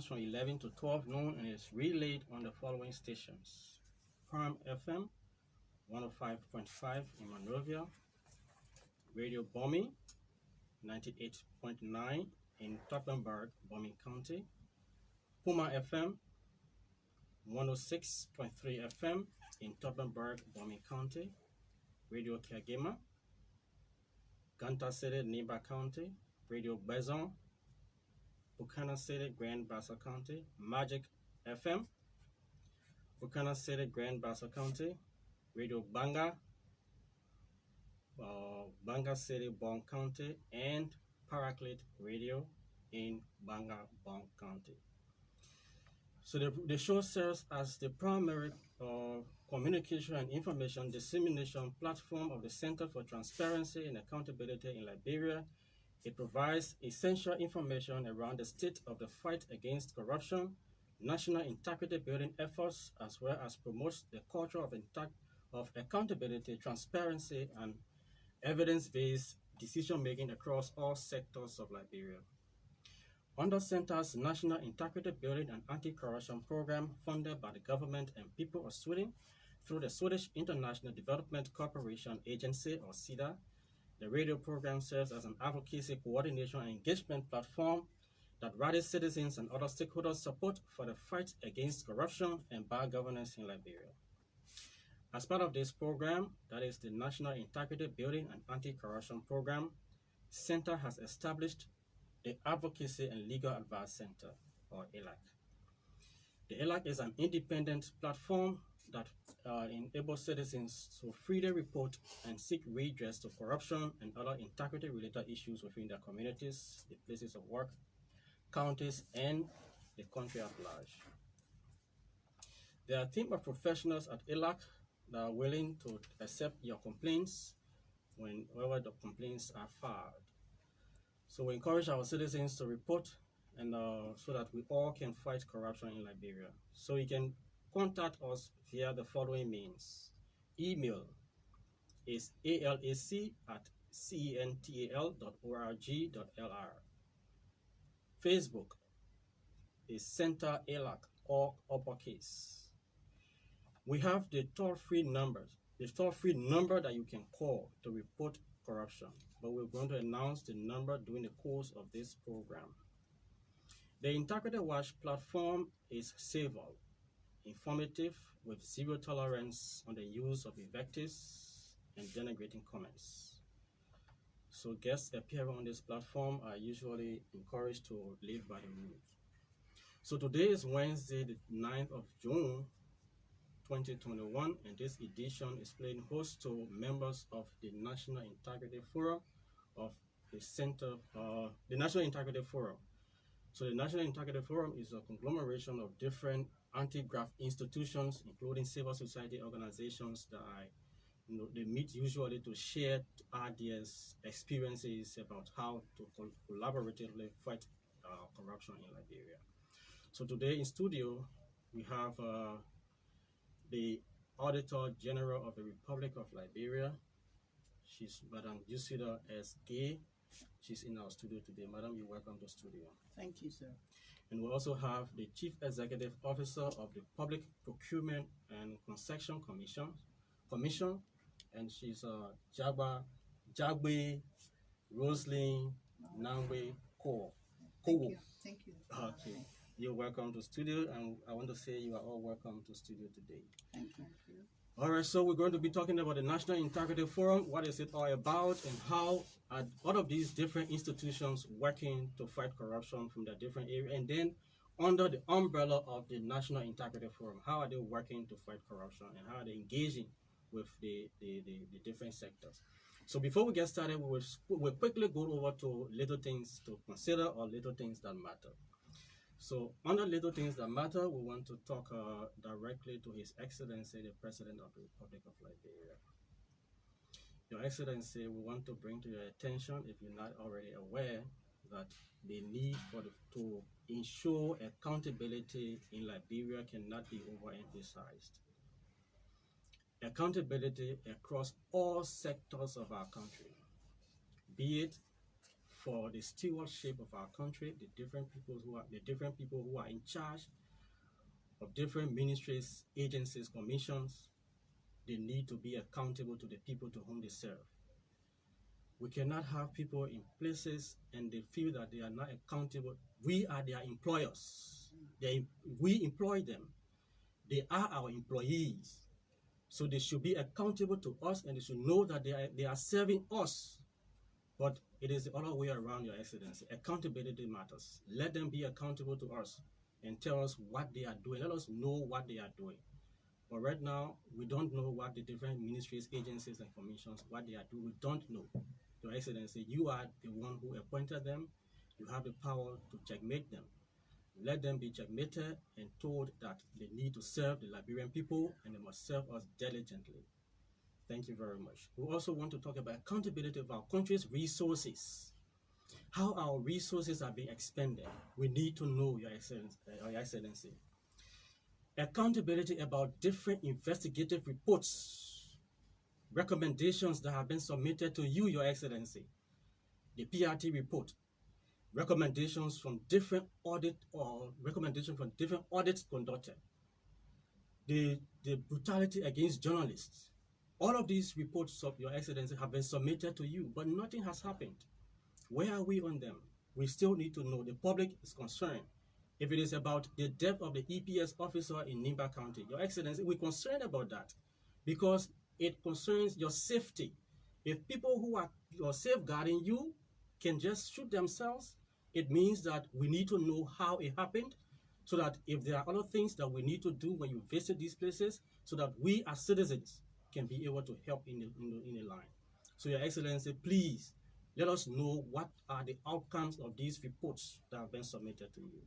from 11 to 12 noon and is relayed on the following stations: Prime FM 105.5 in Monrovia, Radio Bomi 98.9 in Toppenberg, Bomi County, Puma FM 106.3 FM in Toppenberg, Bomi County, Radio Kagema, Ganta City, Niba County, Radio Bezon, Buchanan City, Grand Bassa County, Magic FM, Buchanan City, Grand Bassa County, Radio Banga, Banga City, Bon County, and Paraclete Radio in Banga, Bon County. So the show serves as the primary communication and information dissemination platform of the Center for Transparency and Accountability in Liberia. It provides essential information around the state of the fight against corruption, national integrity building efforts, as well as promotes the culture of accountability, transparency, and evidence-based decision-making across all sectors of Liberia. Under Center's National Integrity Building and Anti-Corruption Program, funded by the government and people of Sweden through the Swedish International Development Cooperation Agency, or SIDA, the radio program serves as an advocacy, coordination, and engagement platform that rallies citizens and other stakeholders' support for the fight against corruption and bad governance in Liberia. As part of this program, that is the National Integrity Building and Anti-Corruption Program, Center has established the Advocacy and Legal Advice Center, or ELAC. The ELAC is an independent platform that enables citizens to freely report and seek redress to corruption and other integrity-related issues within their communities, the places of work, counties, and the country at large. There are a team of professionals at ELAC that are willing to accept your complaints whenever the complaints are filed. So we encourage our citizens to report and so that we all can fight corruption in Liberia. So you can contact us via the following means. Email is alac@cental.org.lr. Facebook is Center ELAC, all uppercase. We have the toll-free numbers. The toll-free number that you can call to report corruption, but we're going to announce the number during the course of this program. The Integrity Watch platform is civil, informative, with zero tolerance on the use of invectives and denigrating comments. So guests appearing on this platform are usually encouraged to live by the rules. So today is Wednesday, the 9th of June, 2021, and this edition is playing host to members of the National Integrity Forum of the Center, the National Integrity Forum. So the National Integrity Forum is a conglomeration of different anti-graft institutions, including civil society organizations that they meet usually to share ideas, experiences about how to collaboratively fight corruption in Liberia. So today in studio, we have the Auditor General of the Republic of Liberia. She's Madam Yusador as Gaye. She's in our studio today. Madam, you're welcome to the studio. Thank you, sir. And we also have the Chief Executive Officer of the Public Procurement and Concession Commission, and she's Jargbe, Roseline, Nagbe-Kowo. Thank you. Okay. You're welcome to studio, and I want to say you are all welcome to studio today. Thank you. All right, so we're going to be talking about the National Integrity Forum. What is it all about, and how are all of these different institutions working to fight corruption from their different areas? And then under the umbrella of the National Integrity Forum, how are they working to fight corruption, and how are they engaging with the different sectors? So before we get started, we'll quickly go over to little things to consider or little things that matter. So under little things that matter, we want to talk directly to His Excellency, the President of the Republic of Liberia. Your Excellency, we want to bring to your attention, if you're not already aware, that the need to ensure accountability in Liberia cannot be overemphasized. Accountability across all sectors of our country, be it for the stewardship of our country, the different people who are in charge of different ministries, agencies, commissions. They need to be accountable to the people to whom they serve. We cannot have people in places and they feel that they are not accountable. We are their employers. We employ them. They are our employees. So they should be accountable to us and they should know that they are serving us. But it is the other way around, Your Excellency. Accountability matters. Let them be accountable to us and tell us what they are doing. Let us know what they are doing. But right now, we don't know what the different ministries, agencies, and commissions, what they are doing. We don't know. Your Excellency, you are the one who appointed them. You have the power to checkmate them. Let them be checkmated and told that they need to serve the Liberian people and they must serve us diligently. Thank you very much. We also want to talk about accountability of our country's resources. How our resources are being expended. We need to know, Your Excellency. Accountability about different investigative reports, recommendations that have been submitted to you, Your Excellency. The PRT report, recommendations from different audits conducted, the brutality against journalists. All of these reports of Your Excellency have been submitted to you, but nothing has happened. Where are we on them? We still need to know. The public is concerned. If it is about the death of the EPS officer in Nimba County, Your Excellency, we're concerned about that because it concerns your safety. If people who are safeguarding you can just shoot themselves, it means that we need to know how it happened so that if there are other things that we need to do when you visit these places, so that we as citizens can be able to help in the line. So, Your Excellency, please let us know what are the outcomes of these reports that have been submitted to you.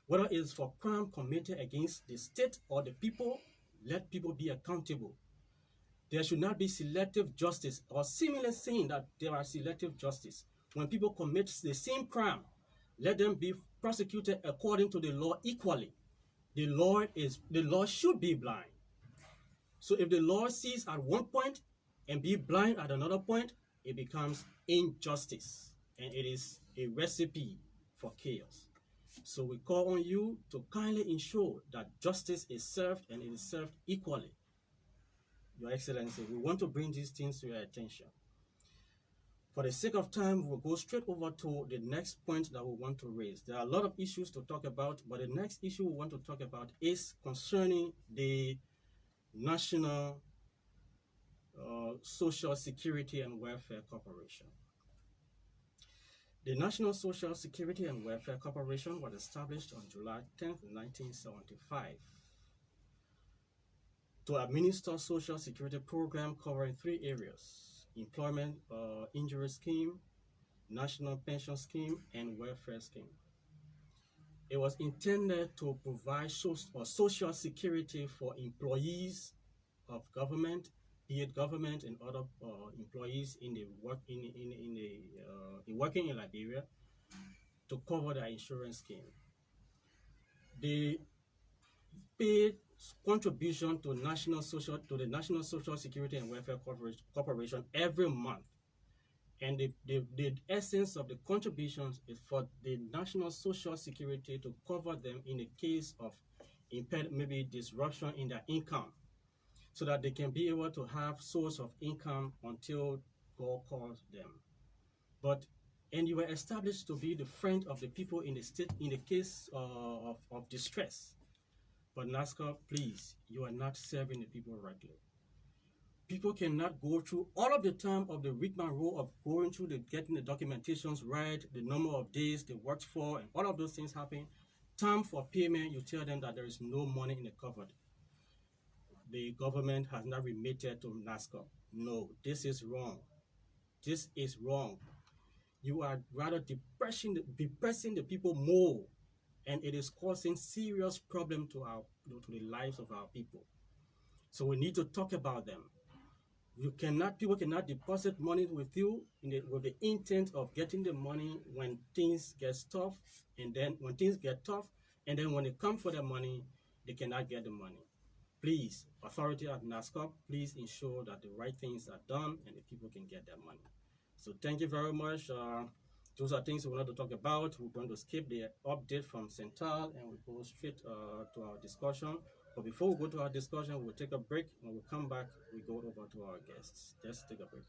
Whether it is for crime committed against the state or the people, let people be accountable. There should not be selective justice or seemingly saying that there are selective justice. When people commit the same crime, let them be prosecuted according to the law equally. The law should be blind. So if the law sees at one point and be blind at another point, it becomes injustice and it is a recipe for chaos. So we call on you to kindly ensure that justice is served and it is served equally. Your Excellency, we want to bring these things to your attention. For the sake of time, we'll go straight over to the next point that we want to raise. There are a lot of issues to talk about, but the next issue we want to talk about is concerning the National Social Security and Welfare Corporation. The National Social Security and Welfare Corporation was established on July 10, 1975 to administer social security program covering three areas: employment injury scheme, national pension scheme, and welfare scheme. It was intended to provide social security for employees of government, be it government and other employees in the working in Liberia, to cover their insurance scheme. They paid contribution to the National Social Security and Welfare Corporation every month. And the essence of the contributions is for the National Social Security to cover them in the case of maybe disruption in their income, so that they can be able to have source of income until God calls them. And you were established to be the friend of the people in the state in the case of distress. But NASCA, please, you are not serving the people rightly. People cannot go through all of the time of the rigmarole of going through getting the documentations right, the number of days they worked for, and all of those things happen. Time for payment, you tell them that there is no money in the cupboard. The government has not remitted to NASCA. No, this is wrong. This is wrong. You are rather depressing the people more, and it is causing serious problem to the lives of our people. So we need to talk about them. People cannot deposit money with you with the intent of getting the money when things get tough, and then when things get tough, and then when they come for the money, they cannot get the money. Please, authority at NASCA, please ensure that the right things are done and the people can get their money. So thank you very much. Those are things we wanted to talk about. We're going to skip the update from Central and we'll go straight to our discussion. But before we go to our discussion, we'll take a break. When we come back, we go over to our guests. Just take a break.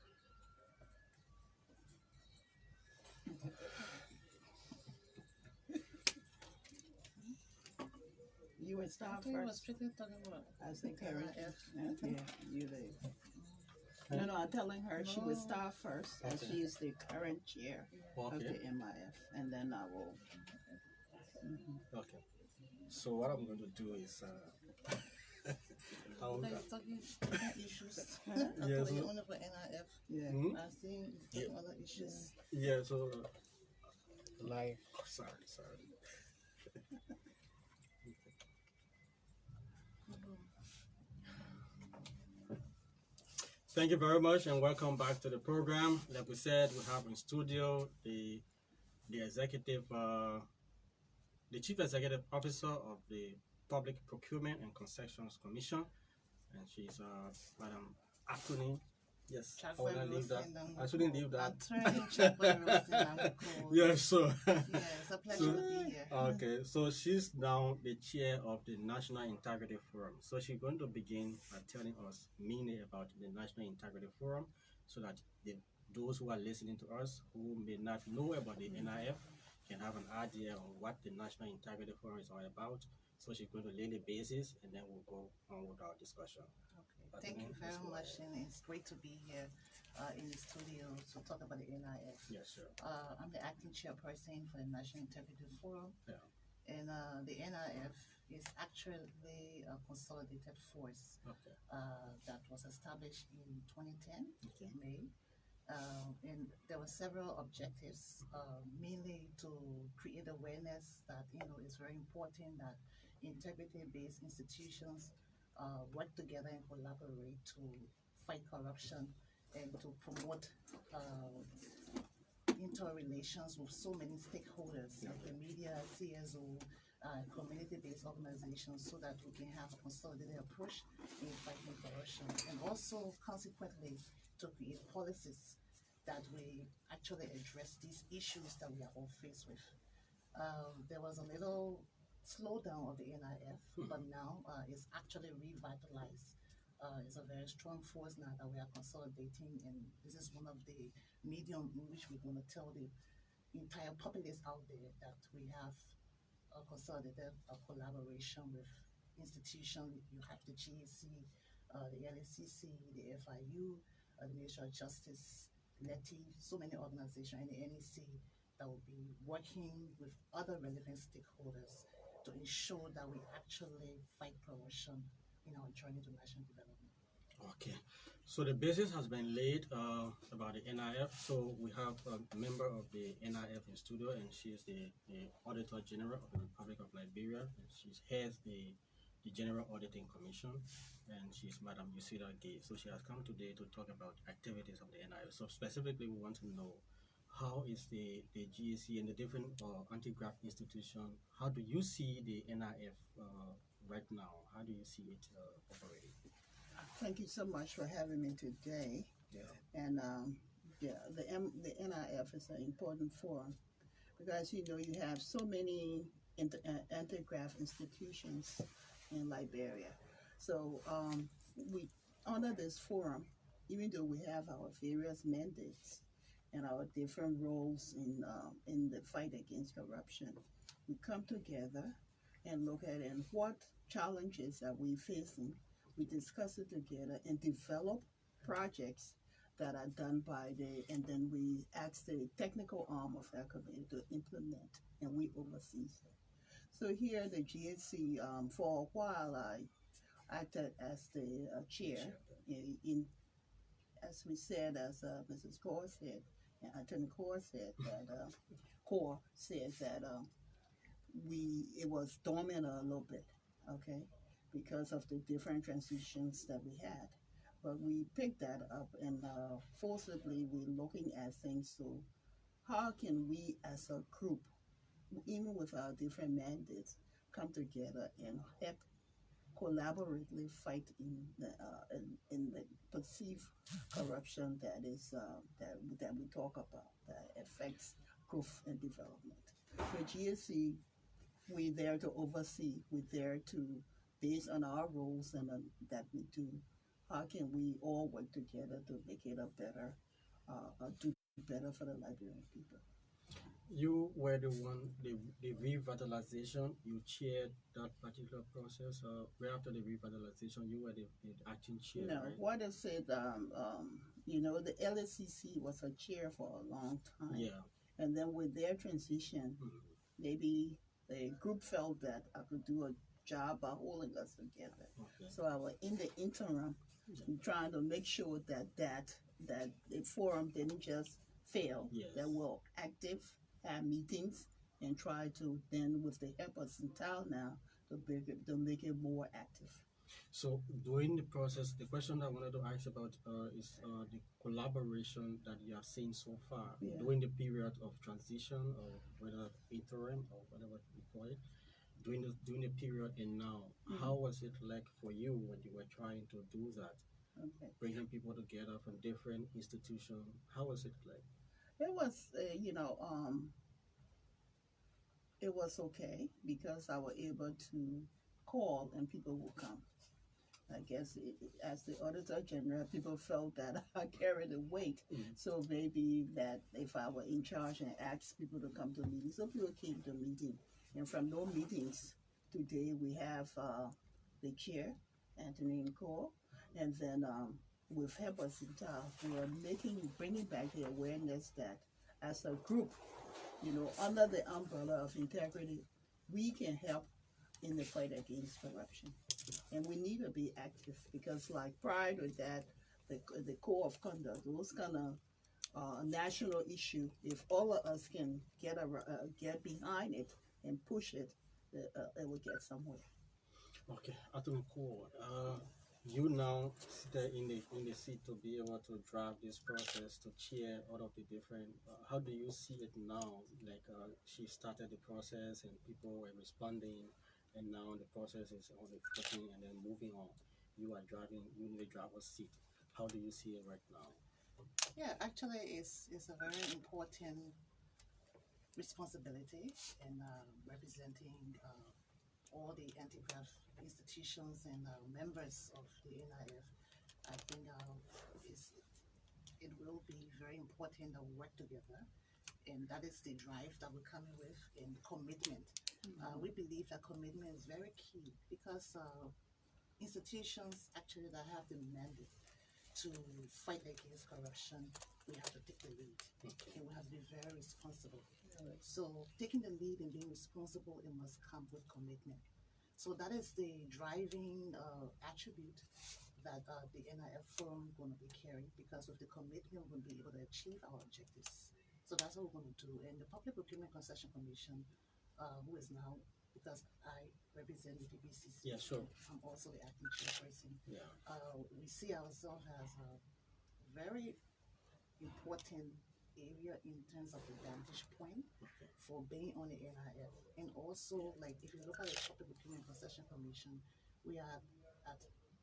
You would start We were first. strictly talking about As the current. NIF. Yeah, you the. No, I'm telling her she would start first, as Okay. she is the current chair of Okay. the MIF, and then I will. Okay. So what I'm going to do is I'll, Like talking issues. Yeah, Actually, so- only for NIF. Yeah. hmm? I think it's talking other issues. Yeah, so Live. sorry. Thank you very much and welcome back to the program. Like we said, we have in studio the executive, the chief executive officer of the Public Procurement and Concessions Commission, and she's Madam Akuni. Yes, I Jargbe wanna leave that. Roseline, I shouldn't leave that. Attorney Jargbe Roseline, Nagbe-Kowo. Yes, so Yeah, it's a pleasure to be here. okay, so she's now the chair of the National Integrity Forum. So she's going to begin by telling us mainly about the National Integrity Forum so that those who are listening to us who may not know about the NIF can have an idea on what the National Integrity Forum is all about. So she's going to lay the basis and then we'll go on with our discussion. Okay. Thank you very much, and it's great to be here in the studio to talk about the NIF. Yes, sure. I'm the acting chairperson for the National Integrity Forum, Yeah. and the NIF is actually a consolidated force Okay. that was established in 2010, Okay. May. And there were several objectives, mainly to create awareness that it's very important that integrity-based institutions work together and collaborate to fight corruption and to promote interrelations with so many stakeholders like the media, CSO, community-based organizations, so that we can have a consolidated approach in fighting corruption, and also consequently to create policies that we actually address these issues that we are all faced with. There was a little slowdown of the NIF, but now it's actually revitalized. It's a very strong force now that we are consolidating, and this is one of the medium in which we're going to tell the entire populace out there that we have a consolidated collaboration with institutions. You have the GAC, the LACC, the FIU, the Ministry of Justice, LETI, so many organizations, and the NEC that will be working with other relevant stakeholders to ensure that we actually fight corruption in our journey to national development. Okay, so the basis has been laid about the NIF. So we have a member of the NIF in studio, and she is the Auditor General of the Republic of Liberia. And she heads the General Auditing Commission, and she's Madam Yusador Gaye. So she has come today to talk about activities of the NIF. So specifically, we want to know how is the GAC and the different anti-graft institution, how do you see the NIF right now? How do you see it operating? Thank you so much for having me today. Yeah. And the NIF is an important forum because you have so many anti-graft institutions in Liberia. So we under this forum, even though we have our various mandates and our different roles in the fight against corruption, we come together and look at it and what challenges are we facing. We discuss it together and develop projects that are done by and then we ask the technical arm of our committee to implement, and we oversee it. So here the GAC, for a while I acted as the chair in, as we said, as Mrs. Kaur said, and Attorney Kaur said that it was dormant a little bit, okay, because of the different transitions that we had. But we picked that up and forcibly we're looking at things. So how can we as a group, even with our different mandates, come together and help collaboratively fight in the perceived corruption that is that we talk about that affects growth and development. So GSC, we're there to oversee. We're there to, based on our roles and that we do, how can we all work together to make it a better, do better for the Liberian people. You were the one, the revitalization, you chaired that particular process. Right after the revitalization, you were the acting chair, No, right? what I said, the LSCC was a chair for a long time, Yeah. and then with their transition, Mhm. maybe the group felt that I could do a job by holding us together. Okay. So I was in the interim trying to make sure that the forum didn't just fail, Yes. that we're active, have meetings, and try to then, with the help of Central now, to make it more active. So during the process, the question I wanted to ask about is the collaboration that you have seen so far Yeah. during the period of transition, or whether interim or whatever we call it, during the period and now. How was it like for you when you were trying to do that, Okay. bringing people together from different institutions? How was it like? It was, it was okay because I was able to call and people would come. I guess as the Auditor General, people felt that I carried the weight. Mm. So maybe that if I were in charge and asked people to come to meetings, so people came to meeting. And from those meetings, today we have the chair, Anthony Nkoa, and then with help of Sintal, we are bringing back the awareness that as a group, under the umbrella of integrity, we can help in the fight against corruption. And we need to be active because, like prior to that, the core of conduct, those kind of national issue, if all of us can get behind it and push it, it will get somewhere. Okay, Atunko, you now sit in the seat to be able to drive this process, to chair all of the different. How do you see it now? Like she started the process and people were responding, and now the process is on the footing and then moving on. You are driving, you in the driver's seat. How do you see it right now? Yeah, actually, it's a very important responsibility in representing all the anti-graft institutions and members of the NIF. I think it will be very important that we work together, and that is the drive that we're coming with and commitment. We believe that commitment is very key because institutions actually that have the mandate to fight against corruption, we have to take the lead, and we have to be very responsible. So taking the lead and being responsible, it must come with commitment. So that is the driving attribute that the NIF forum going to be carrying, because with the commitment, we'll be able to achieve our objectives. So that's what we're going to do. And the Public Procurement Concession Commission, who is now, because I represent the PPCC, Yeah, sure. I'm also the acting chairperson. Yeah. We see ourselves as a very important area in terms of the vantage point for being on the NIF. And also, like, if you look at the Public Procurement Concession Commission, we are at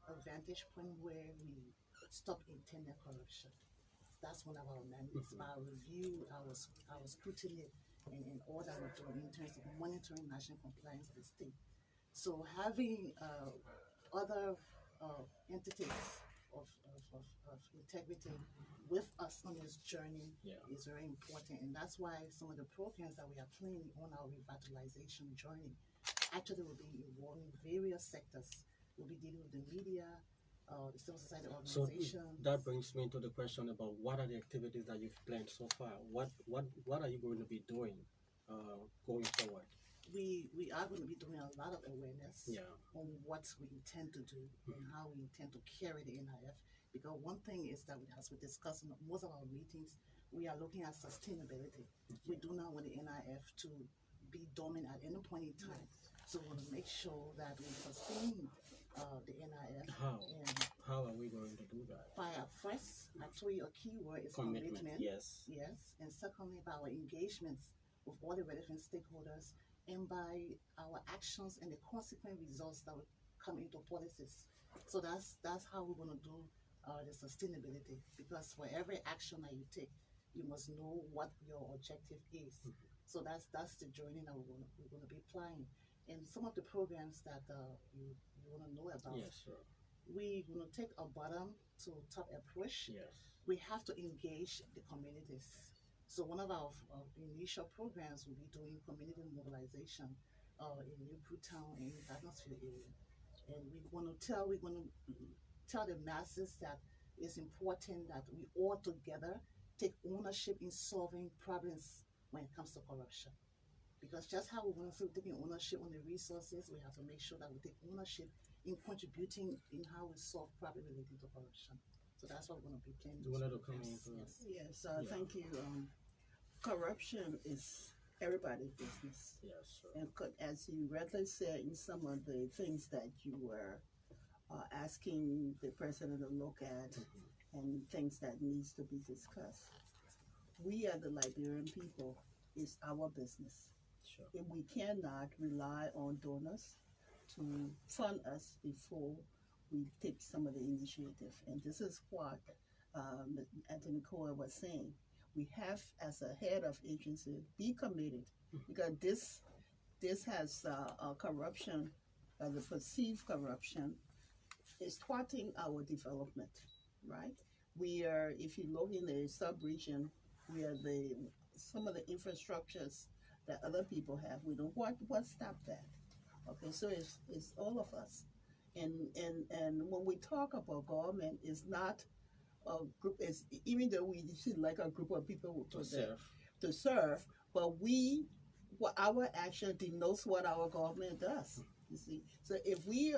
a vantage point where we stop intended corruption. That's one of our mandates. Our review, our scrutiny, and all that we're doing in terms of monitoring national compliance with the state. So having other entities of integrity with us on this journey is very important. And that's why some of the programs that we are planning on our revitalization journey actually will be involving various sectors. We'll be dealing with the media, the civil society So organizations. that brings me to the question about what are the activities that you've planned so far? What are you going to be doing going forward? We are going to be doing a lot of awareness on what we intend to do and how we intend to carry the NIF. Because one thing is that, as we discuss in most of our meetings, we are looking at sustainability. We do not want the NIF to be dormant at any point in time. So we want to make sure that we sustain the NIF. How? And how are we going to do that? by our first, actually, a key word is commitment. Yes. Yes. And secondly, by our engagements with all the relevant stakeholders, and by our actions and the consequent results that will come into policies. So that's how we're going to do the sustainability. Because for every action that you take, you must know what your objective is. So that's the journey that we're gonna be applying. And some of the programs that you wanna know about, Yes, sir. we gonna take a bottom to top approach. Yes. We have to engage the communities. So one of our initial programs will be doing community mobilization in Newtown and Atmosphere area, and we're gonna tell the masses that it's important that we all together take ownership in solving problems when it comes to corruption. Because just how we want to say we're taking ownership on the resources, we have to make sure that we take ownership in contributing in how we solve problems related to corruption. So that's what we're going to be playing. You wanted to come in? Yes. Yes, Yeah. thank you. Corruption is everybody's business. Yes, sir. And as you rightly said in some of the things that you were asking the president to look at and things that needs to be discussed, we are the Liberian people. It's our business. Sure. And we cannot rely on donors to fund us before we take some of the initiative. And this is what Anthony Kowo was saying. We have, as a head of agency, be committed, because this has corruption, the perceived corruption, is thwarting our development, right? We are, if you look in the sub-region, we are some of the infrastructures that other people have. We don't, what stopped that? Okay, so it's all of us. And when we talk about government, it's not a group, it's, even though we see like a group of people To serve. to serve, but what our action denotes what our government does. You see, so if we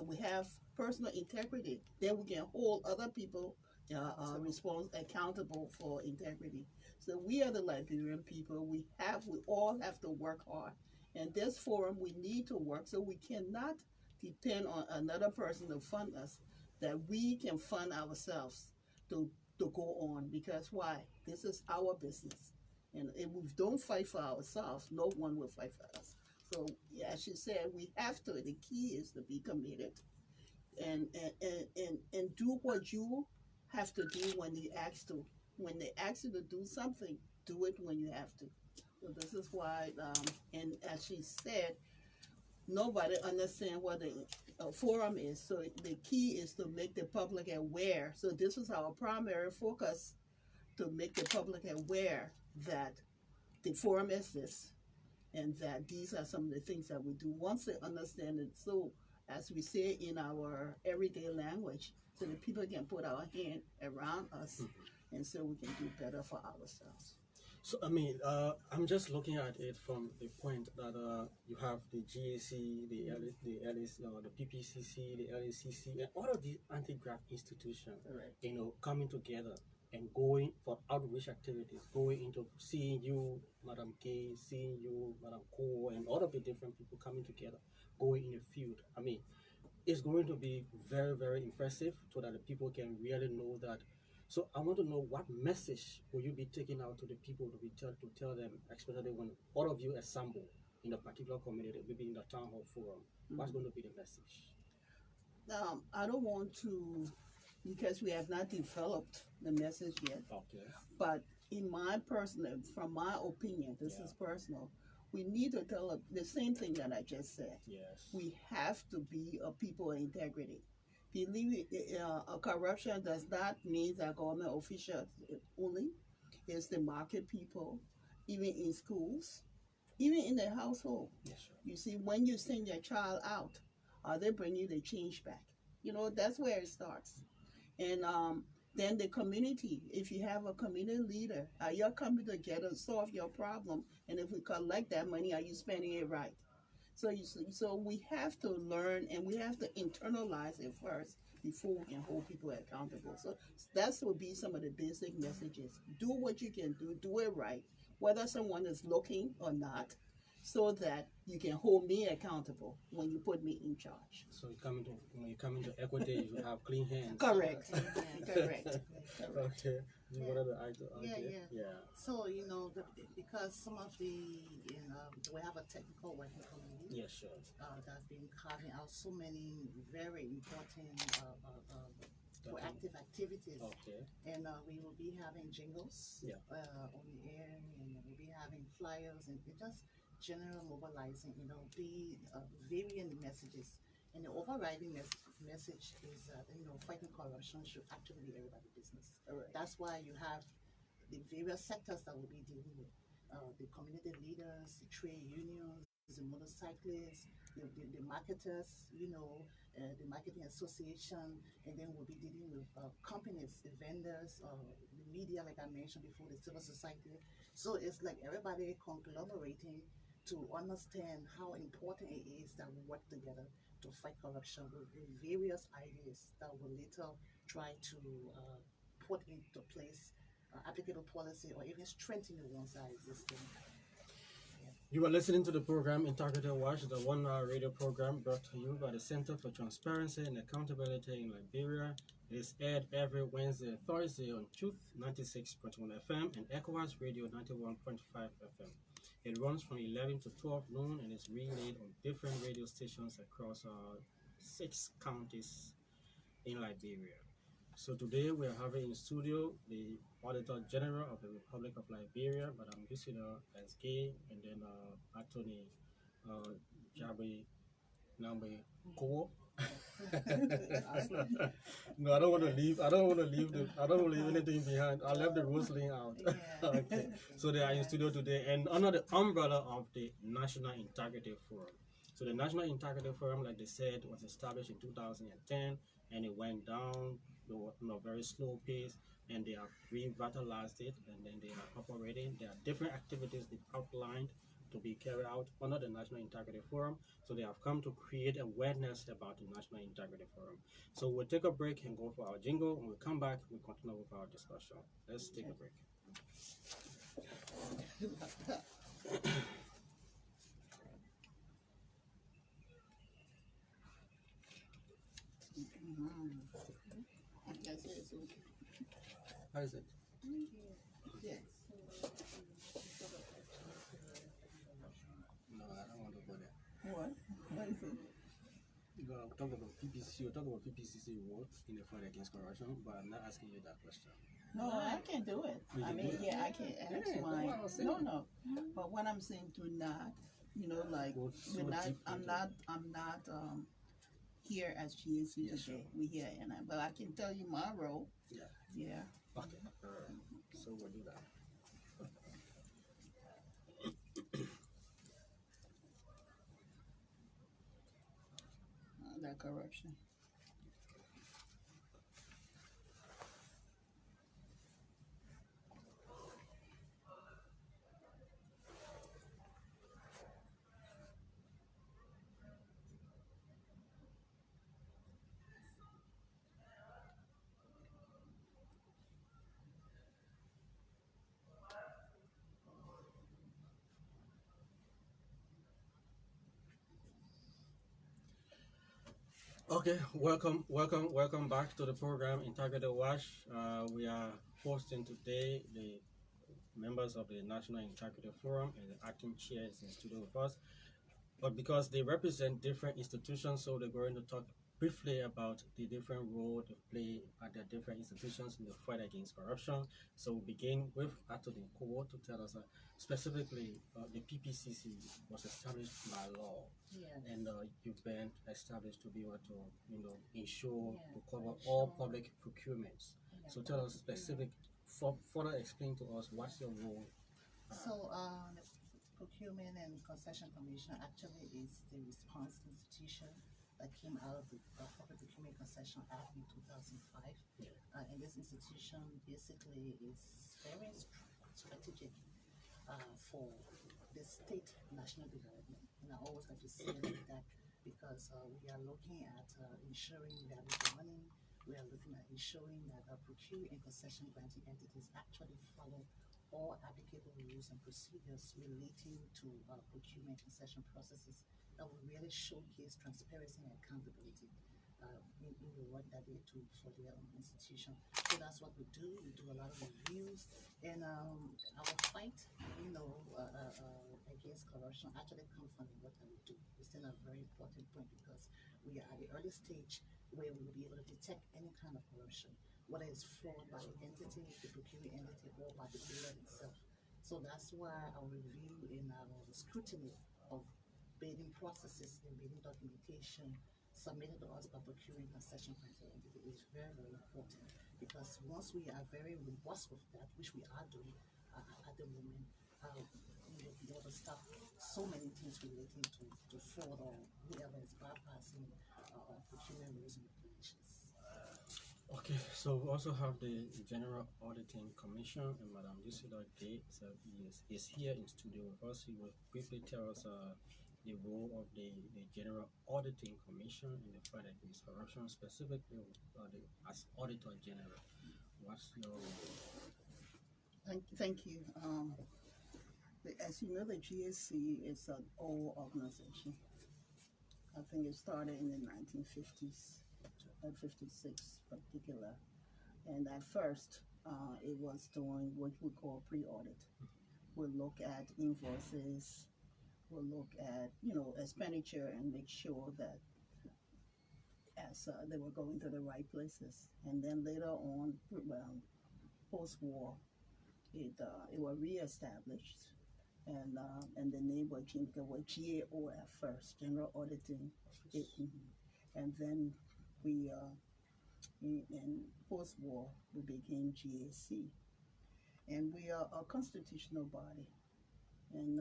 we have personal integrity, then we can hold other people accountable for integrity. So we are the Liberian people. We all have to work hard. And this forum, we need to work, so we cannot depend on another person to fund us, that we can fund ourselves to go on. Because why? This is our business. And if we don't fight for ourselves, no one will fight for us. So, as you said, we have to, the key is to be committed and do what you have to do when you ask to. When they ask you to do something, do it when you have to. So this is why, and as she said, nobody understands what the forum is. So the key is to make the public aware. So this is our primary focus, to make the public aware that the forum exists and that these are some of the things that we do. Once they understand it, so as we say in our everyday language, so that people can put our hand around us, and so we can do better for ourselves. So I mean, I'm just looking at it from the point that you have the GAC, the PPCC, the LACC, and all of these anti-graft institutions, Correct. coming together and going for outreach activities, going into seeing you, Madam Gaye, seeing you, Madam Kowo, and all of the different people coming together, going in the field. I mean, it's going to be very, very impressive, so that the people can really know that. So I want to know, what message will you be taking out to the people to tell them, especially when all of you assemble in a particular community, maybe in the town hall forum. What's going to be the message? I don't want to, because we have not developed the message yet, Okay. but from my opinion, this is personal, we need to tell the same thing that I just said. Yes. We have to be a people of integrity. Believe corruption does not mean that government officials only. It's the market people, even in schools, even in the household. Yes, sir. You see, when you send your child out, are they bringing the change back? That's where it starts. And then the community, if you have a community leader, are you coming together to solve your problem? And if we collect that money, are you spending it right? So we have to learn, and we have to internalize it first before we can hold people accountable. So that would be some of the basic messages. Do what you can do it right, whether someone is looking or not, so that you can hold me accountable when you put me in charge. So when you come into equity, you have clean hands. Correct. Yeah. Correct. Okay. You wanted to add to Yeah. So because some of the we have a technical working committee. Yeah, sure. That's been carving out so many very important proactive activities. Okay. And we will be having jingles Yeah. on the air, and we'll be having flyers and just general mobilizing, be varying the messages. And the overriding message is that, fighting corruption should actually be everybody's business. All right. That's why you have the various sectors that will be dealing with the community leaders, the trade unions, the motorcyclists, the marketers, the marketing association, and then we'll be dealing with companies, the vendors, the media, like I mentioned before, the civil society. So it's like everybody conglomerating to understand how important it is that we work together to fight corruption with various ideas that will later try to put into place applicable policy or even strengthen the ones that are existing. You are listening to the program Integrity Watch, the 1 hour radio program brought to you by the Center for Transparency and Accountability in Liberia. It is aired every Wednesday and Thursday on Truth 96.1 FM and ECOWAS Radio 91.5 FM. It runs from 11 to 12 noon and is relayed on different radio stations across 6 counties in Liberia. So today we are having in studio the Auditor General of the Republic of Liberia, Madam Yusador as Gaye, and then Attorney Jargbe Nagbe-Kowo. No, I don't want to leave. I don't want to leave. I don't want to leave anything behind. I left the Roseline out. Okay. So they are in studio today, and under the umbrella of the National Integrity Forum. So the National Integrity Forum, like they said, was established in 2010, and it went down on a very slow pace, and they have revitalized it, and then they are operating. There are different activities they've outlined to be carried out under the National Integrity Forum. So they have come to create awareness about the National Integrity Forum. So we'll take a break and go for our jingle. When we come back, we'll continue with our discussion. Let's take a break. Yes, yes, How is it? yes. No, I don't want to go there. What? What is it? You're going to talk about PPCC. You're talking about PPCC work in the fight against corruption, but I'm not asking you that question. No, I can do it. You I can mean, do it? yeah, I can ask Yeah, my. that's what I was saying. No. But what I'm saying, do not, like Go so we're not. deep I'm into not. I'm not. Here as GSU Yeah, today. sure. We here, but I can tell you my role. Yeah. Yeah. Okay. All right. So we'll do that. That corruption. Okay, welcome back to the program Integrity Watch. We are hosting today the members of the National Integrity Forum, and the acting chair is in studio with us. But because they represent different institutions, so they're going to talk briefly about the different role they play at their different institutions in the fight against corruption. So we'll begin with Attorney Kowo to tell us specifically the PPCC was established by law. Yes. And you've been established to be able to, ensure Yeah, to cover ensure. all public procurements. Yeah, So tell us specific, further explain to us what's your role. So the Procurement and Concession Commission actually is the response institution that came out of the Public Procurement Concession Act in 2005. And this institution basically is very strategic for the state national development. And I always have to say it like that because we are looking at ensuring value for money. We are looking at ensuring that procurement and concession granting entities actually follow all applicable rules and procedures relating to procurement concession processes that will really showcase transparency and accountability. in the work that they do for their institution. So that's what we do. We do a lot of reviews, and our fight, against corruption actually comes from the work that we do. It's still a very important point because we are at the early stage where we will be able to detect any kind of corruption, whether it's fraud by the entity, the procuring entity, or by the bidder itself. So that's why our review and our scrutiny of bidding processes and bidding documentation submitted to us by procuring concession granting entity is very, very important because once we are very robust with that, which we are doing at the moment, we will be able to stop so many things relating to fraud or whoever is bypassing procurement rules and regulations. Okay, so we also have the General Auditing Commission, and Madam Yusador Gaye is here in studio with us. He will briefly tell us the role of the General Auditing Commission in the fight against corruption, specifically as Auditor General. What's your role? Thank you. As you know, the GSC is an old organization. I think it started in the 1950s, 56 particular. And at first, it was doing what we call pre-audit. We'll look at invoices, we'll look at, expenditure and make sure that as they were going to the right places. And then later on, well, post-war, it was reestablished, and the name was changed. It was GAO at first, General Auditing. And then we in post-war we became GAC, and we are a constitutional body and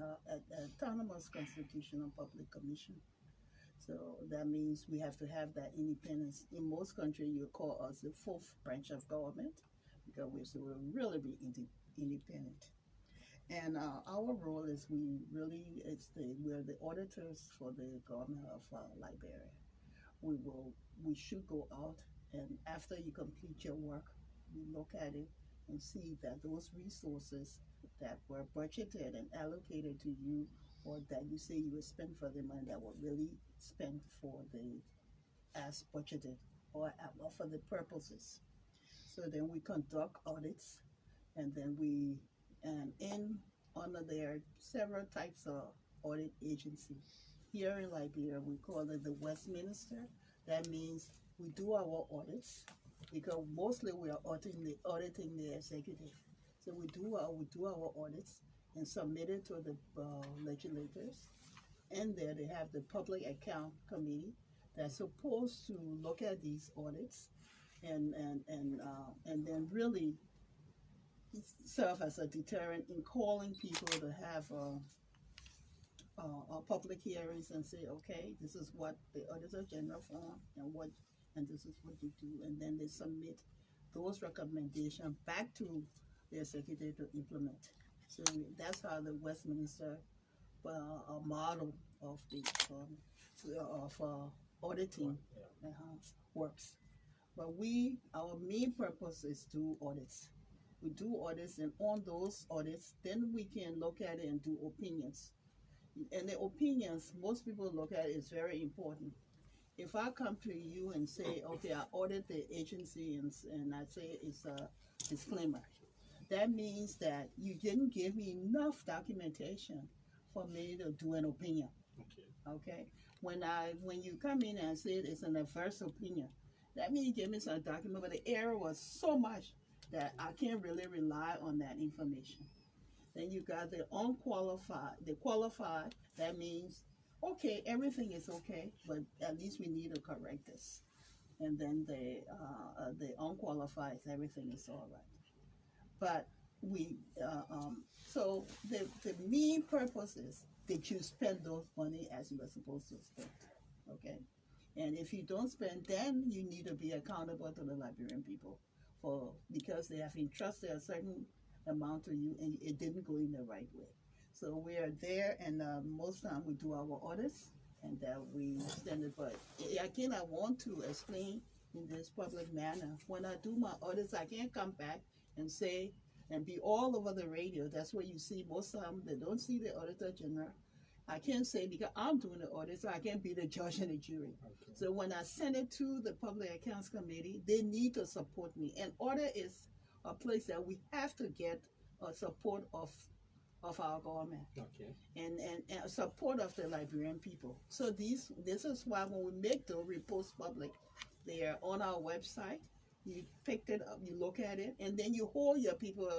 autonomous constitutional public commission. So that means we have to have that independence. In most countries, you call us the fourth branch of government because we'll really be independent. And our role is we're the auditors for the government of Liberia. We should go out, and after you complete your work, we look at it and see that those resources that were budgeted and allocated to you, or that you say you will spend for the money, that were really spent for the as budgeted or for the purposes. So then we conduct audits, and then under there are several types of audit agency. Here in Liberia, we call it the Westminster. That means we do our audits because mostly we are auditing the executive. So we do our audits and submit it to the legislators. And there they have the Public Account Committee that's supposed to look at these audits and then really serve as a deterrent in calling people to have public hearings and say, okay, this is what the Auditor General found and this is what you do, and then they submit those recommendations back to the executive to implement. So that's how the Westminster model of the auditing works. But our main purpose is to audits. We do audits, and on those audits, then we can look at it and do opinions. And the opinions, most people look at it, is very important. If I come to you and say, okay, I audit the agency and I say it's a disclaimer, that means that you didn't give me enough documentation for me to do an opinion. Okay? When you come in and say it's an adverse opinion, that means you give me some document, but the error was so much that I can't really rely on that information. Then you got the unqualified. The qualified, that means, okay, everything is okay, but at least we need to correct this. And then the unqualified, everything is all right. But so the main purpose is that you spend those money as you were supposed to spend, okay? And if you don't spend, then you need to be accountable to the Liberian people because they have entrusted a certain amount to you and it didn't go in the right way. So we are there, and most time we do our audits and that we send it. But again, I want to explain in this public manner. When I do my audits, I can't come back and say and be all over the radio. That's what you see most of them. They don't see the Auditor General, I can't say because I'm doing the audit, so I can't be the judge and the jury. Okay. So when I send it to the Public Accounts Committee, they need to support me. And audit is a place that we have to get support of our government Okay. and support of the Liberian people. So this is why when we make the reports public, they are on our website. You picked it up, you look at it, and then you hold your people,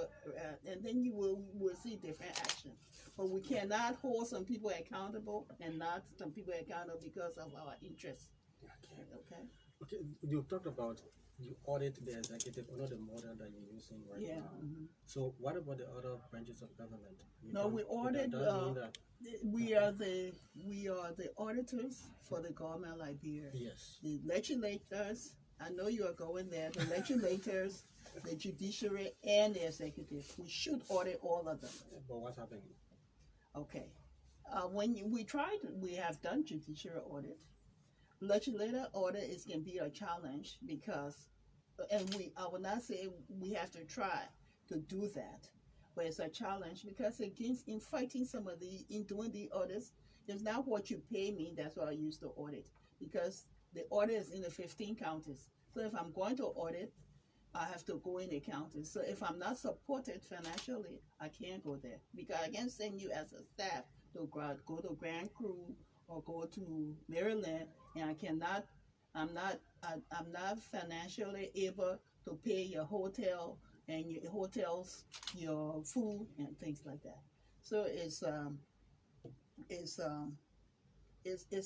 and then you will see different action. But we cannot hold some people accountable and not some people accountable because of our interests. Okay. Okay. Okay. You talked about you audit the executive, or not the model that you're using right Yeah. now. So what about the other branches of government? No, we audit. That mean that We are the auditors for the government of Liberia. yes. The legislators, I know you are going there, the legislators, the judiciary, and the executive. We should audit all of them. But what's happening? Okay. We have done judiciary audit. Legislative audit can be a challenge because, I will not say we have to try to do that, but it's a challenge because against in fighting in doing the audits, it's not what you pay me. That's what I use to audit because the audit is in the 15 counties. So if I'm going to audit, I have to go in the counties. So if I'm not supported financially, I can't go there because I can't send you as a staff to go to Grand Crew or go to Maryland, and I'm not financially able to pay your hotel and your hotels, your food and things like that. So it's it's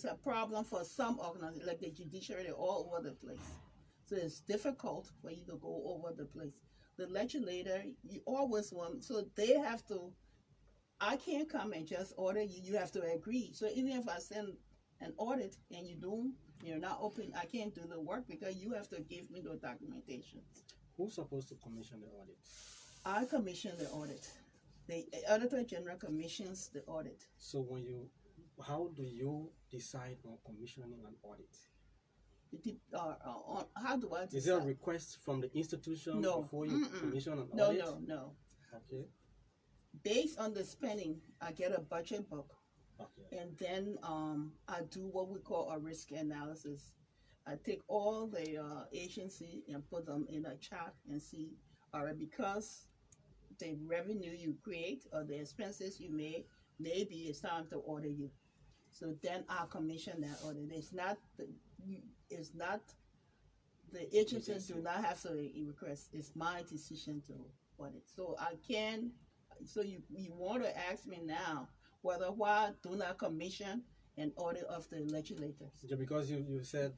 a problem for some organizations, like the judiciary, they're all over the place. So it's difficult for you to go over the place. The legislator, you always want, so they have to, I can't come and just order you, you have to agree. So even if I send an audit and you're not open, I can't do the work because you have to give me the documentation. Who's supposed to commission the audit? I commission the audit. The Auditor General commissions the audit. So how do you decide on commissioning an audit? How do I decide? Is there a request from the institution No. before you commission an No, audit? no. Okay. Based on the spending, I get a budget book, Okay. and then I do what we call a risk analysis. I take all the agency and put them in a chart and see, all right, because the revenue you create or the expenses you make, maybe it's time to order you. So then I'll commission that audit. It's not the agencies do not have to request. It's my decision to audit. So I can. So you want to ask me now whether why do not commission an audit of the legislators? Yeah, because you said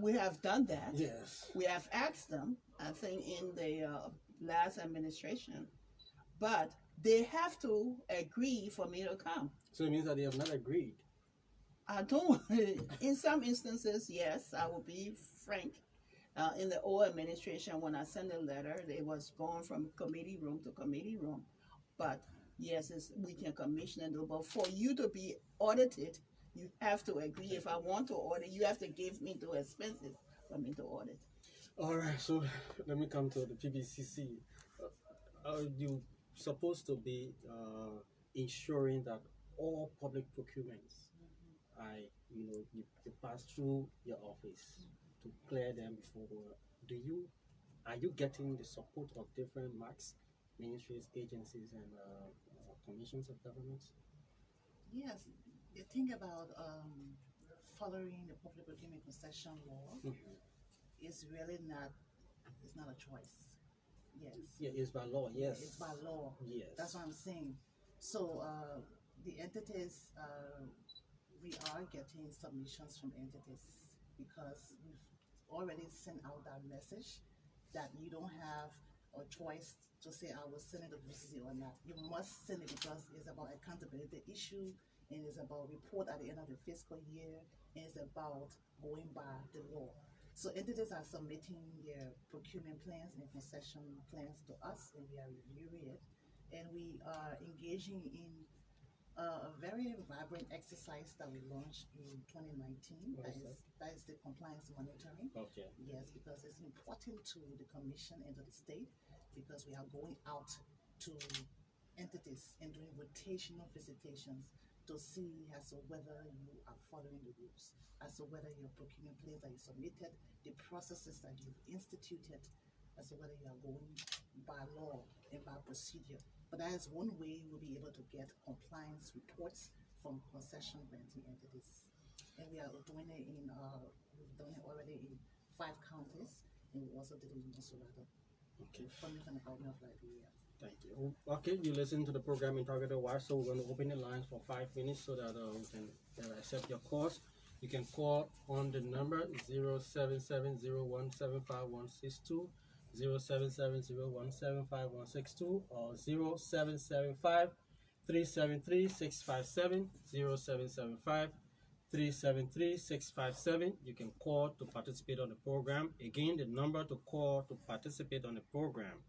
we have done that. yes. We have asked them, I think, in the last administration, but they have to agree for me to come. So it means that they have not agreed. I don't. In some instances, yes, I will be frank. In the old administration, when I sent a letter, it was going from committee room to committee room. But yes, we can commission it. But for you to be audited, you have to agree. If I want to audit, you have to give me the expenses for me to audit. All right. So let me come to the PPCC. You supposed to be ensuring that all public procurements, you pass through your office to clear them before. Are you getting the support of different MACs, ministries, agencies, and commissions of governments? Yes, the thing about following the public procurement concession law is really not, it's not a choice. Yes. Yeah, it's by law. Yes. It's by law. Yes. That's what I'm saying. So the entities, we are getting submissions from entities because we've already sent out that message that you don't have a choice to say I will send it to PPCC or not. You must send it because it's about accountability issue and it's about report at the end of the fiscal year and it's about going by the law. So entities are submitting their procurement plans and concession plans to us and we are reviewing it and we are engaging in a very vibrant exercise that we launched in 2019. That is the compliance monitoring. Okay. Yes, because it's important to the commission and to the state because we are going out to entities and doing rotational visitations to see as to whether you are following the rules, as to whether your procurement plans that you submitted, the processes that you've instituted, as to whether you are going by law and by procedure. But that is one way you will be able to get compliance reports from concession granting entities. And we are doing it we've done it already in 5 counties, and we also did it in Yusador. Okay. Funding from the government of Liberia. Thank you. Okay, you listen to the program in Targeted Watch, so we're going to open the lines for 5 minutes so that we can accept your calls. You can call on the number 07701756162, 07701756162, or 0775-373-657, 0775-373-657. You can call to participate on the program. Again, the number to call to participate on the program,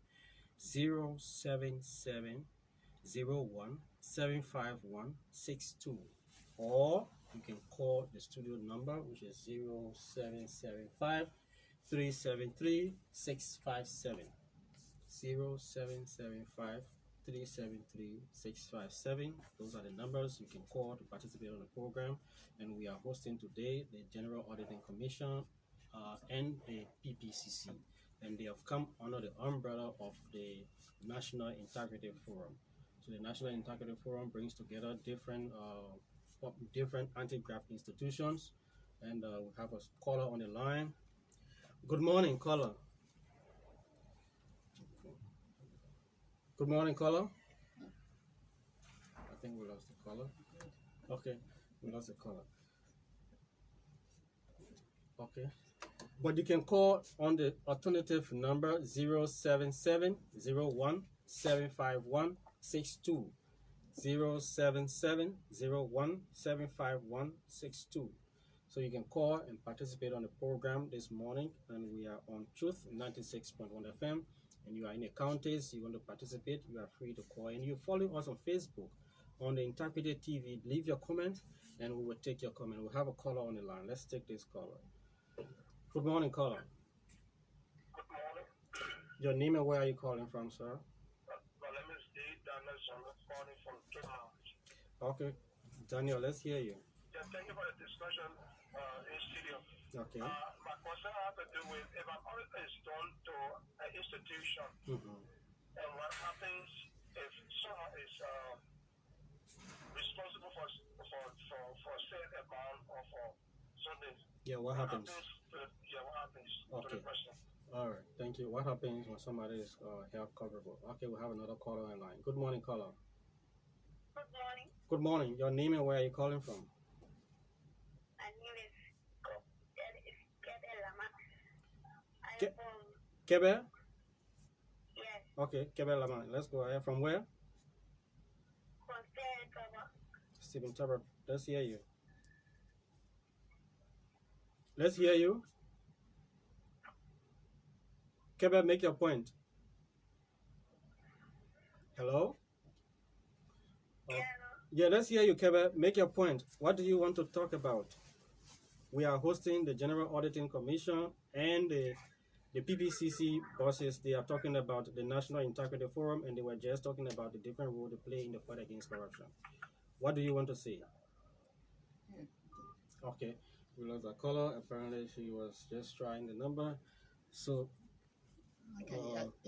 07701-75162, or you can call the studio number, which is 0775-373-657, 0775-373-657. Those are the numbers you can call to participate on the program. And we are hosting today the General Auditing Commission and the PPCC. And they have come under the umbrella of the National Integrity Forum. So the National Integrity Forum brings together different anti-graft institutions. And we have a caller on the line. Good morning, caller. Good morning, caller. I think we lost the caller. Okay, we lost the caller. Okay. But you can call on the alternative number 07701-75162, 07701-75162. So you can call and participate on the program this morning, and we are on Truth 96.1 FM. And you are in the counties, you want to participate, you are free to call. And you follow us on Facebook, on the Interpreted TV. Leave your comment, and we will take your comment. We have a caller on the line. Let's take this caller. Good morning, caller. Good morning. Your name and where are you calling from, sir? My name is Daniel. I'm calling from Toronto. Okay, Daniel, let's hear you. Yeah, thank you for the discussion in studio. Okay. My question has to do with if an audit is done to an institution, and what happens if someone is responsible for said amount or for something? Yeah, what happens? What happens to Okay. the person? All right, thank you. What happens when somebody is health coverable? Okay, we have another caller in line. Good morning, caller. Good morning. Good morning. Your name and where are you calling from? My name is Gaye Lama. I'm Ke- from, Kebe? yes, Okay, Kebe Lama. Let's go ahead. From where? from Faircover. Stephen Tubbard. Let's hear you. Let's hear you. Kebe, make your point. Hello? Yeah, let's hear you, Kebe. Make your point. What do you want to talk about? We are hosting the General Auditing Commission and the PPCC bosses. They are talking about the National Integrity Forum, and they were just talking about the different role they play in the fight against corruption. What do you want to say? Okay, we lost a caller. Apparently, she was just trying the number. So,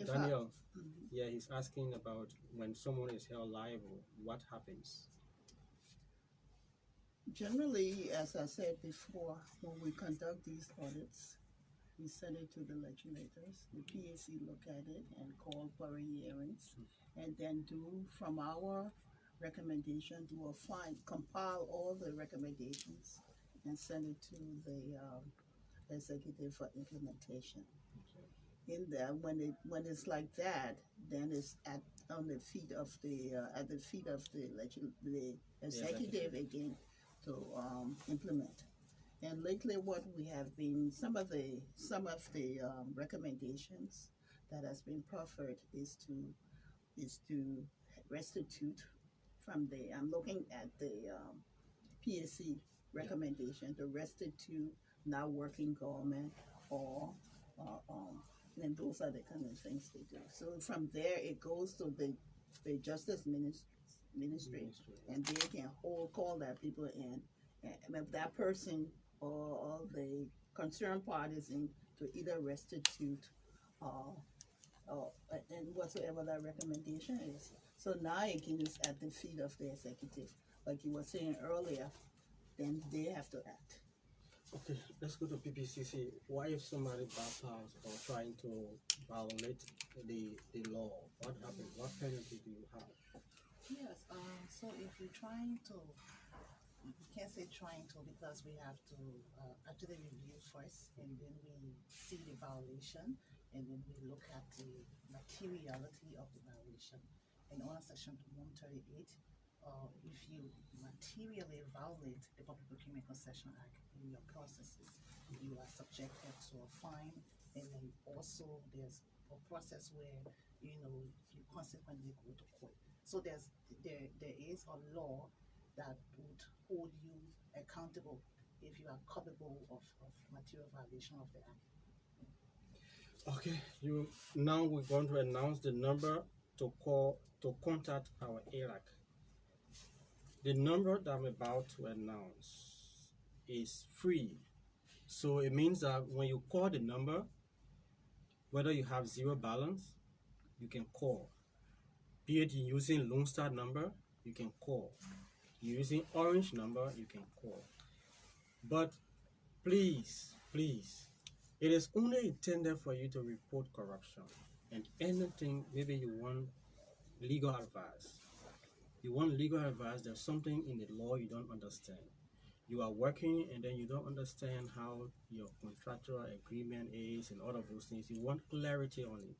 Daniel, yeah, he's asking about when someone is held liable, what happens? Generally, as I said before, when we conduct these audits, we send it to the legislators. The PAC look at it and call for hearings, and then from our recommendation, compile all the recommendations and send it to the executive for implementation. In there, when it's like that, then it's at the feet of the executive again to implement. And lately, what we have been some of the recommendations that has been proffered is to restitute from the. I'm looking at the PAC recommendation to restitute not working government or and those are the kind of things they do. So from there, it goes to the the Justice Ministry, Ministry. and they can call that people in, and if that person or the concerned parties in to either restitute or and whatsoever that recommendation is. So now again it's at the feet of the executive, like you were saying earlier. Then they have to act. Okay, let's go to PPCC. Why if somebody bypass or trying to violate the law? What happens? What penalty do you have? Yes, so if you're trying to, we can't say trying to because we have to actually review first and then we see the violation and then we look at the materiality of the violation. And under section 138, if you materially violate the Public Procurement Concession Act in your processes, you are subjected to a fine, and then also there's a process where you consequently go to court. So there is a law that would hold you accountable if you are culpable of material violation of the act. Okay, you now we're going to announce the number to contact our ARAC. The number that I'm about to announce is free. So it means that when you call the number, whether you have zero balance, you can call. Be it using Lone Star number, you can call. Using Orange number, you can call. But please, it is only intended for you to report corruption and anything. Maybe you want legal advice. You want legal advice. There's something in the law you don't understand. You are working and then you don't understand how your contractual agreement is and all of those things. You want clarity on it.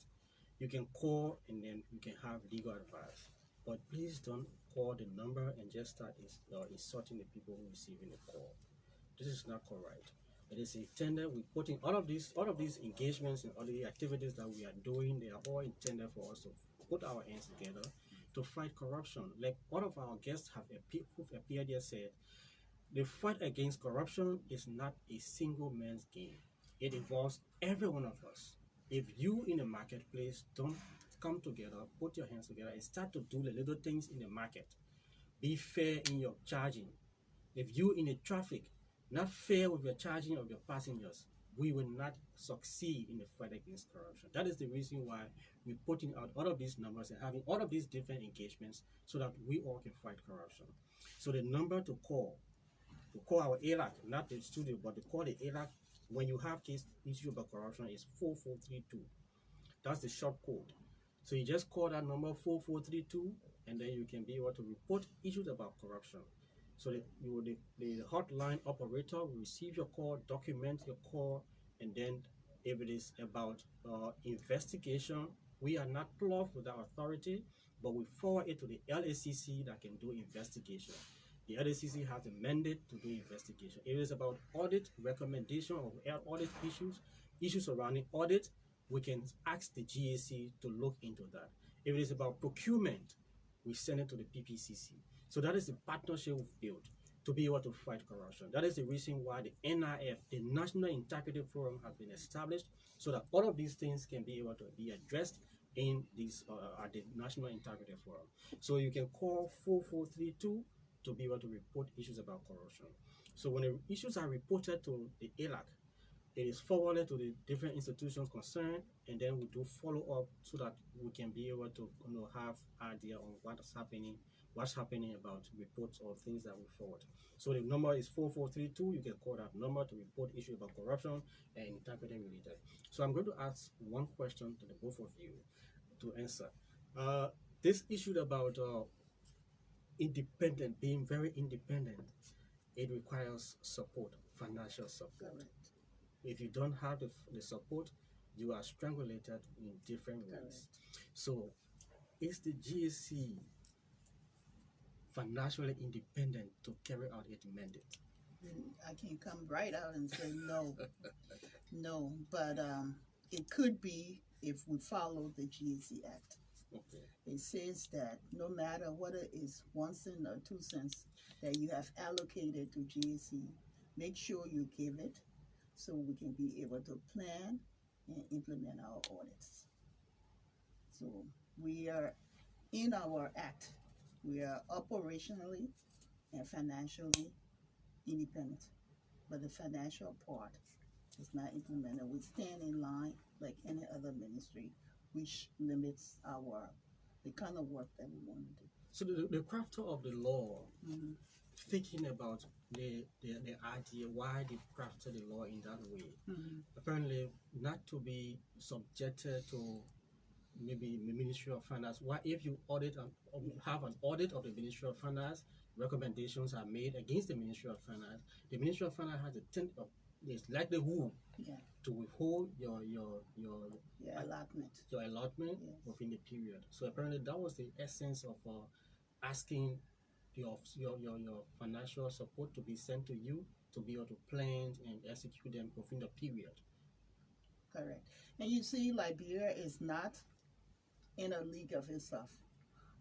You can call and then you can have legal advice. But please don't call the number and just start insulting the people who are receiving the call. This is not correct. It is intended. We're putting all of these engagements and all the activities that we are doing. They are all intended for us to put our hands together to fight corruption. Like all of our guests who've appeared here said, the fight against corruption is not a single man's game. It involves every one of us. If you in the marketplace don't come together, put your hands together and start to do the little things in the market, be fair in your charging. If you in the traffic, not fair with your charging of your passengers, we will not succeed in the fight against corruption. That is the reason why we're putting out all of these numbers and having all of these different engagements so that we all can fight corruption. So the number to call our ALAC, not the studio, but to call the ALAC when you have case issue about corruption is 4432. That's the short code. So you just call that number 4432 and then you can be able to report issues about corruption. So the hotline operator will receive your call, document your call, and then if it is about investigation, we are not close with our authority, but we forward it to the LACC that can do investigation. The LACC has a mandate to do investigation. If it is about audit recommendation of audit issues surrounding audit, we can ask the GAC to look into that. If it is about procurement, we send it to the PPCC. So that is the partnership we've built to be able to fight corruption. That is the reason why the NIF, the National Integrity Forum, has been established so that all of these things can be able to be addressed in this at the National Integrity Forum. So you can call 4432 to be able to report issues about corruption. So when the issues are reported to the ALAC, it is forwarded to the different institutions concerned, and then we do follow up so that we can be able to have idea on what's happening about reports or things that we forward. So the number is 4432. You can call that number to report issue about corruption and integrity related. So I'm going to ask one question to the both of you to answer. This issue about being very independent, it requires support, financial support. Correct. If you don't have the support, you are strangulated in different ways. So is the GAC financially independent to carry out its mandate? I can come right out and say no, no, but it could be if we follow the GAC Act. Okay. It says that no matter what it is, 1 cent or 2 cents that you have allocated to GAC, make sure you give it so we can be able to plan and implement our audits. So we are in our act, we are operationally and financially independent, but the financial part is not implemented. We stand in line like any other ministry, which limits our the kind of work that we want to do. So the crafter of the law, Mhm. thinking about the idea why they crafted the law in that way, Mhm. apparently not to be subjected to maybe the Ministry of Finance. Why, if you audit and have an audit of the Ministry of Finance, recommendations are made against the Ministry of Finance. The Ministry of Finance has a tenth of it's like the who Yeah, to withhold yeah, allotment. your allotment Yes. within the period. So apparently that was the essence of asking your financial support to be sent to you to be able to plan and execute them within the period. Correct. And you see, Liberia is not in a league of itself.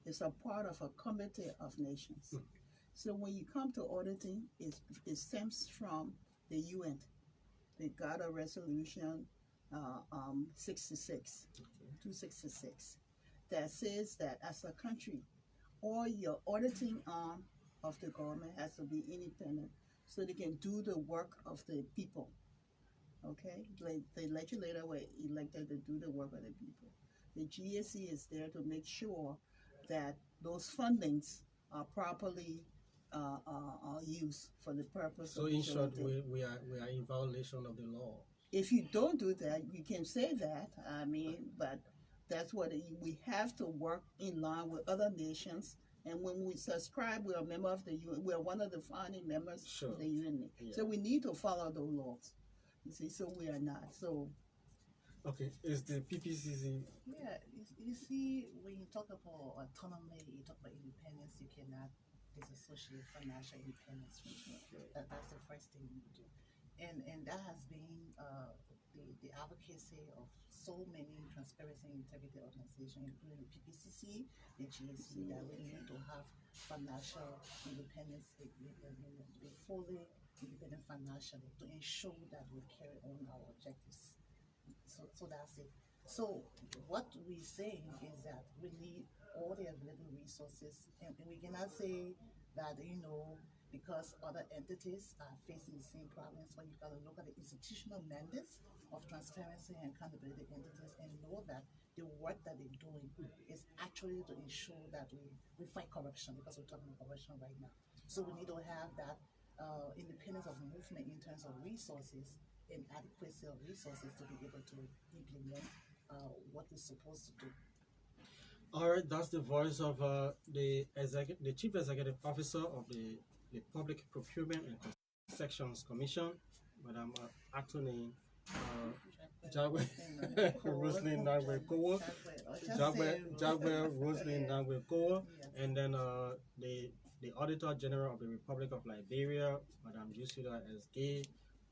It's a part of a committee of nations. Mm. So when you come to auditing, it stems from the UN. They got a resolution 66, Okay. 266, that says that as a country, all your auditing arm of the government has to be independent so they can do the work of the people. Okay? Like the legislator were elected to do the work of the people. The GSC is there to make sure that those fundings are properly used for the purpose So of in which they were short, intended. we are in violation of the law. If you don't do that, you can say that. I mean, but that's what we have to work in line with other nations. And when we subscribe, we're a member of the UN. We're one of the founding members Sure. of the UN. Yeah. So we need to follow those laws. You see, so we are not. So Okay, is the PPCC? Yeah, you see, when you talk about autonomy, you talk about independence, you cannot disassociate financial independence from it. That's the first thing you do. And that has been the advocacy of so many transparency and integrity organizations, including the PPCC, the GSC, that we need to have financial independence, be fully independent financially to ensure that we carry on our objectives. So that's it. So what we're saying is that we need all the available resources, and we cannot say that because other entities are facing the same problems. But you got to look at the institutional mandates of transparency and accountability entities and know that the work that they're doing is actually to ensure that we fight corruption, because we're talking about corruption right now. So we need to have that independence of movement in terms of resources and adequacy of resources to be able to implement what we're supposed to do. All right, that's the voice of the chief executive officer of the Public Procurement and Concessions Commission, Madam Attorney Jargbe Roseline Nagbe-Kowo, Jargbe Roseline Nagbe-Kowo, Yes. and then the Auditor General of the Republic of Liberia, Madam Yusador as Gaye.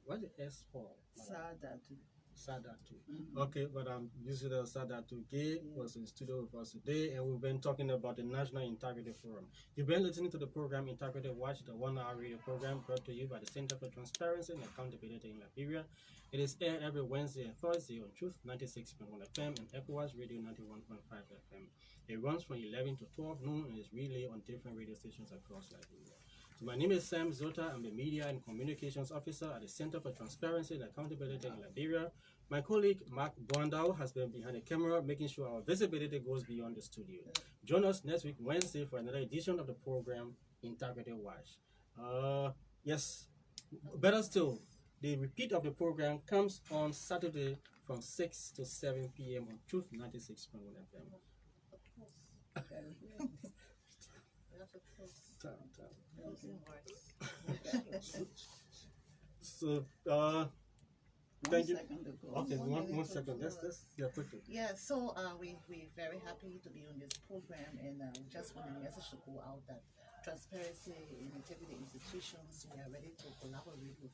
What the S for? Sadatu. Sadatu. Mhm. Okay, but Yusador Sadatu Gaye was in the studio with us today, and we've been talking about the National Integrity Forum. You've been listening to the program Integrity Watch, the 1 hour radio program brought to you by the Center for Transparency and Accountability in Liberia. It is aired every Wednesday and Thursday on Truth 96.1 FM and Echowas Radio 91.5 FM. It runs from 11 to 12 noon and is relayed on different radio stations across Liberia. So my name is Sam Zota. I'm the Media and Communications Officer at the Center for Transparency and Accountability in Liberia. My colleague Mark Bondau has been behind the camera, making sure our visibility goes beyond the studio. Join us next week, Wednesday, for another edition of the program Integrity Watch. Yes, better still, the repeat of the program comes on Saturday from 6 to 7 p.m. on Truth 96.1 FM. Very good. That's a close. Time. Closing words. So, One thank you. second to go. Okay, One one minute to second. Let's close. quickly. Yeah, so we're very happy to be on this program, and we just want a message to go out that transparency and integrity institutions, we are ready to collaborate with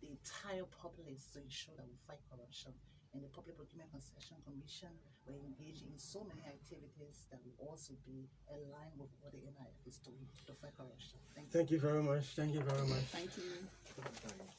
the entire populace to ensure that we fight corruption. And the Public Procurement Concession Commission, we're engaging in so many activities that will also be aligned with what the NIF is doing to fight corruption. Thank you. Thank you very much. Thank you very much. Thank you. Bye.